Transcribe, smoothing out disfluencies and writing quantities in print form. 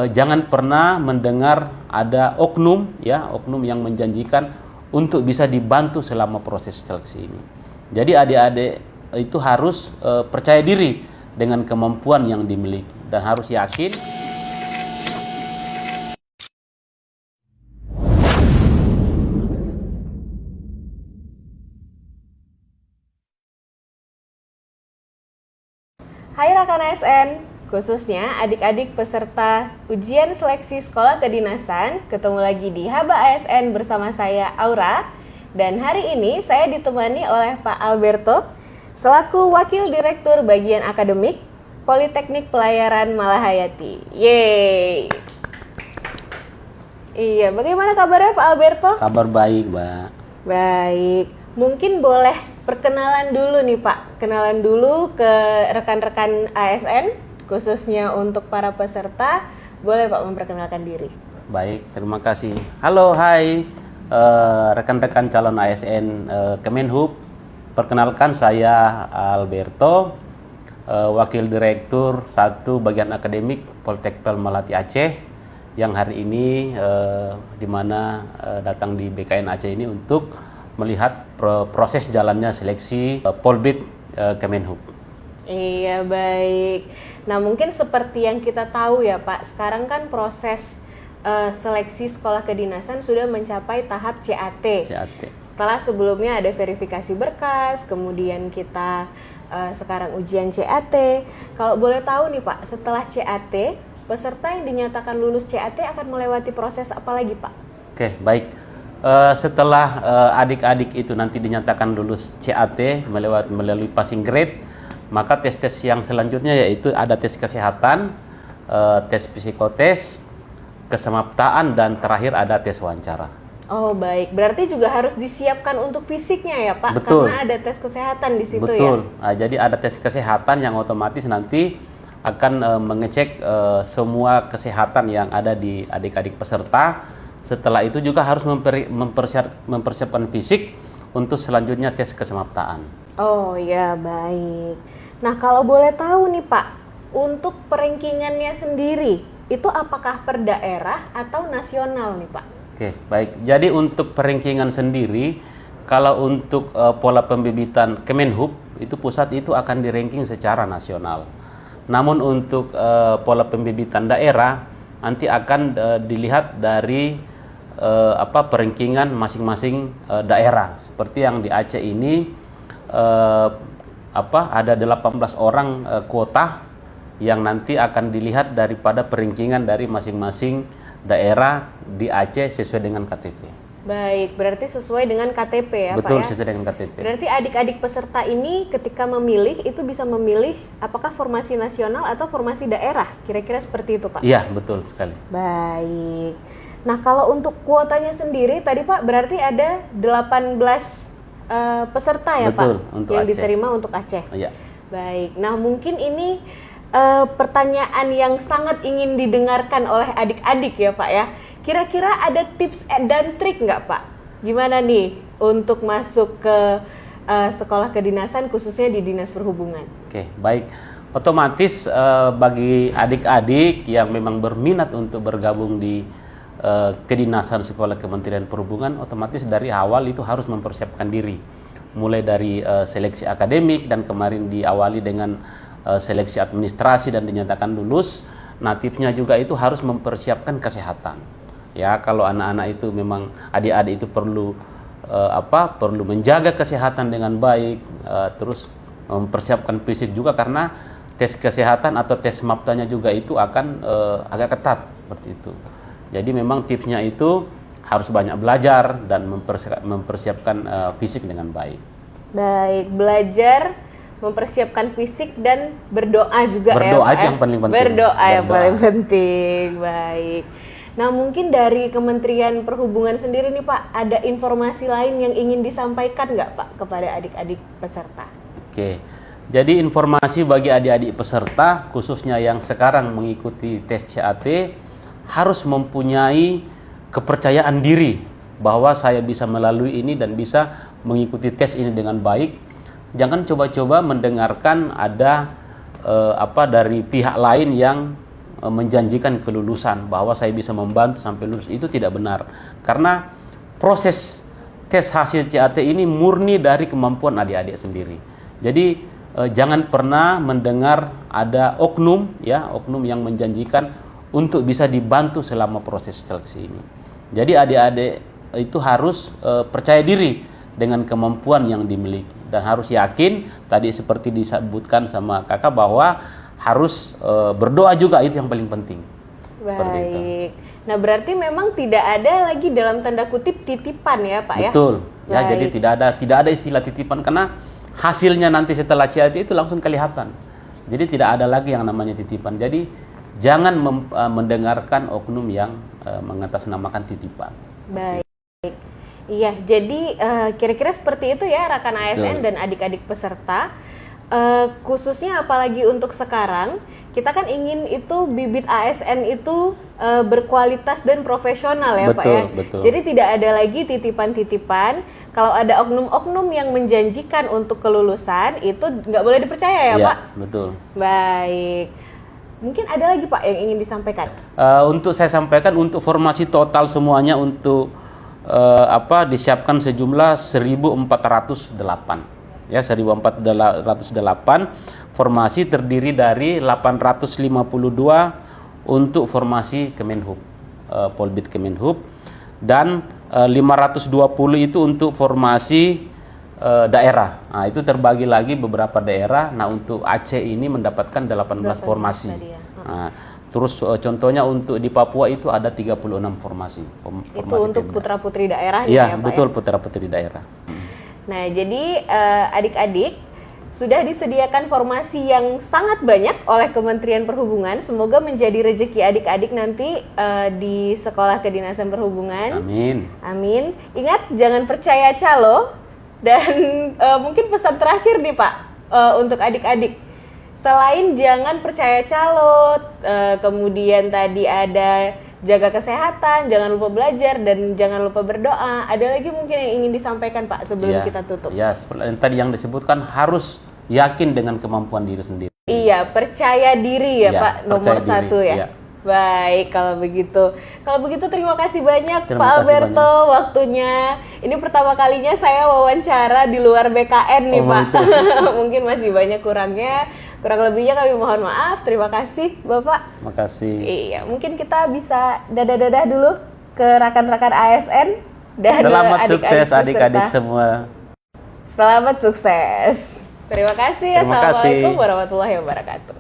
jangan pernah mendengar ada oknum yang menjanjikan untuk bisa dibantu selama proses seleksi ini. Jadi adik-adik itu harus percaya diri dengan kemampuan yang dimiliki dan harus yakin. Hai rekan ASN, khususnya adik-adik peserta ujian seleksi sekolah kedinasan, ketemu lagi di Haba ASN bersama saya Aura. Dan hari ini saya ditemani oleh Pak Alberto selaku Wakil Direktur Bagian Akademik Politeknik Pelayaran Malahayati. Yeay. Iya, bagaimana kabarnya Pak Alberto? Kabar baik, Mbak. Baik. Mungkin boleh perkenalan dulu nih Pak. Kenalan dulu ke rekan-rekan ASN, khususnya untuk para peserta. Boleh Pak memperkenalkan diri? Baik, terima kasih. Halo, hai rekan-rekan calon ASN Kemenhub. Perkenalkan saya Alberto, Wakil Direktur 1 Bagian Akademik Politeknik Melati Aceh, yang hari ini di mana datang di BKN Aceh ini untuk melihat proses jalannya seleksi Polbid Kemenhub. Iya, baik. Nah, mungkin seperti yang kita tahu ya Pak, sekarang kan proses seleksi sekolah kedinasan sudah mencapai tahap CAT. Setelah sebelumnya ada verifikasi berkas, kemudian kita sekarang ujian CAT. Kalau boleh tahu nih Pak, setelah CAT, peserta yang dinyatakan lulus CAT akan melewati proses apa lagi Pak? Oke, baik. Setelah adik-adik itu nanti dinyatakan lulus CAT melalui passing grade, maka tes-tes yang selanjutnya yaitu ada tes kesehatan, tes psikotes, kesemaptaan, dan terakhir ada tes wawancara. Oh baik, berarti juga harus disiapkan untuk fisiknya ya Pak? Betul. Karena ada tes kesehatan di situ. Betul. Ya? Nah, jadi ada tes kesehatan yang otomatis nanti akan mengecek semua kesehatan yang ada di adik-adik peserta. Setelah itu juga harus mempersiapkan fisik untuk selanjutnya tes kesemaptaan. Oh ya, baik. Nah, kalau boleh tahu nih Pak, untuk perankingannya sendiri itu apakah per daerah atau nasional nih Pak? Oke, baik. Jadi untuk perankingan sendiri, kalau untuk pola pembibitan Kemenhub itu pusat itu akan di-ranking secara nasional. Namun untuk pola pembibitan daerah nanti akan dilihat dari perankingan masing-masing daerah. Seperti yang di Aceh ini ada 18 orang kuota yang nanti akan dilihat daripada perankingan dari masing-masing daerah di Aceh sesuai dengan KTP. Baik, berarti sesuai dengan KTP ya Betul, Pak ya? sesuai dengan KTP. Berarti adik-adik peserta ini ketika memilih itu bisa memilih apakah formasi nasional atau formasi daerah, kira-kira seperti itu Pak? Iya, betul sekali. Baik. Nah, kalau untuk kuotanya sendiri tadi Pak berarti ada 18 peserta ya betul, Pak untuk yang Aceh. diterima untuk Aceh. Iya. Baik. Nah, mungkin ini pertanyaan yang sangat ingin didengarkan oleh adik-adik ya Pak ya. Kira-kira ada tips dan trik nggak Pak? Gimana nih untuk masuk ke sekolah kedinasan khususnya di Dinas Perhubungan? Oke, baik. Otomatis bagi adik-adik yang memang berminat untuk bergabung di kedinasan sekolah Kementerian Perhubungan, otomatis dari awal itu harus mempersiapkan diri. Mulai dari seleksi akademik dan kemarin diawali dengan seleksi administrasi dan dinyatakan lulus. Nah, tipsnya juga itu harus mempersiapkan kesehatan. Ya, kalau anak-anak itu memang adik-adik itu perlu menjaga kesehatan dengan baik, terus mempersiapkan fisik juga karena tes kesehatan atau tes MAPTA-nya juga itu akan agak ketat seperti itu. Jadi memang tipsnya itu harus banyak belajar dan mempersiapkan fisik dengan baik. Baik, belajar, mempersiapkan fisik dan berdoa juga. Berdoa ya, itu yang paling penting. Berdoa yang paling penting. Baik. Nah, mungkin dari Kementerian Perhubungan sendiri nih Pak, ada informasi lain yang ingin disampaikan nggak Pak kepada adik-adik peserta? Oke, jadi informasi bagi adik-adik peserta khususnya yang sekarang mengikuti tes CAT harus mempunyai kepercayaan diri bahwa saya bisa melalui ini dan bisa mengikuti tes ini dengan baik. Jangan coba-coba mendengarkan ada dari pihak lain yang menjanjikan kelulusan bahwa saya bisa membantu sampai lulus, itu tidak benar. Karena proses tes hasil CAT ini murni dari kemampuan adik-adik sendiri. Jadi jangan pernah mendengar ada oknum yang menjanjikan untuk bisa dibantu selama proses seleksi ini. Jadi adik-adik itu harus percaya diri dengan kemampuan yang dimiliki dan harus yakin, tadi seperti disebutkan sama kakak, bahwa harus berdoa juga, itu yang paling penting. Baik. Nah, berarti memang tidak ada lagi dalam tanda kutip titipan ya Pak ya? Betul. Ya, jadi tidak ada istilah titipan karena hasilnya nanti setelah CAT itu langsung kelihatan. Jadi tidak ada lagi yang namanya titipan. Jadi jangan mendengarkan oknum yang mengatasnamakan titipan. Baik. Iya, jadi kira-kira seperti itu ya rekan ASN dan adik-adik peserta. Khususnya apalagi untuk sekarang, kita kan ingin itu bibit ASN itu berkualitas dan profesional ya Pak ya. Betul. Jadi tidak ada lagi titipan-titipan. Kalau ada oknum-oknum yang menjanjikan untuk kelulusan, itu nggak boleh dipercaya ya Pak? Betul. Baik. Mungkin ada lagi Pak yang ingin disampaikan? Untuk saya sampaikan, untuk formasi total semuanya untuk disiapkan sejumlah 1.408. Ya, 1.408 formasi terdiri dari 852 untuk formasi Kemenhub, Polbit Kemenhub, dan 520 itu untuk formasi daerah. Nah, itu terbagi lagi beberapa daerah. Nah, untuk Aceh ini mendapatkan 18 formasi. Nah, terus contohnya untuk di Papua itu ada 36 formasi. Itu untuk putra-putri daerah ya, ya Pak? Betul, putra-putri daerah. Nah, jadi adik-adik sudah disediakan formasi yang sangat banyak oleh Kementerian Perhubungan. Semoga menjadi rezeki adik-adik nanti di Sekolah Kedinasan Perhubungan. Amin. Amin. Ingat, jangan percaya calo. Dan mungkin pesan terakhir nih Pak untuk adik-adik. Selain jangan percaya calo, kemudian tadi ada jaga kesehatan, jangan lupa belajar, dan jangan lupa berdoa. Ada lagi mungkin yang ingin disampaikan Pak sebelum kita tutup? Ya, seperti tadi yang disebutkan, harus yakin dengan kemampuan diri sendiri. Iya, percaya diri ya Pak, nomor satu ya. Baik, kalau begitu. Kalau begitu terima kasih banyak Pak Alberto waktunya. Ini pertama kalinya saya wawancara di luar BKN nih Pak. Mungkin masih banyak kurangnya. Kurang lebihnya kami mohon maaf. Terima kasih Bapak. Terima kasih. Iya, mungkin kita bisa dadah-dadah dulu ke rakan-rakan ASN dan selamat sukses adik-adik semua. Selamat sukses. Terima kasih. Assalamualaikum warahmatullahi wabarakatuh.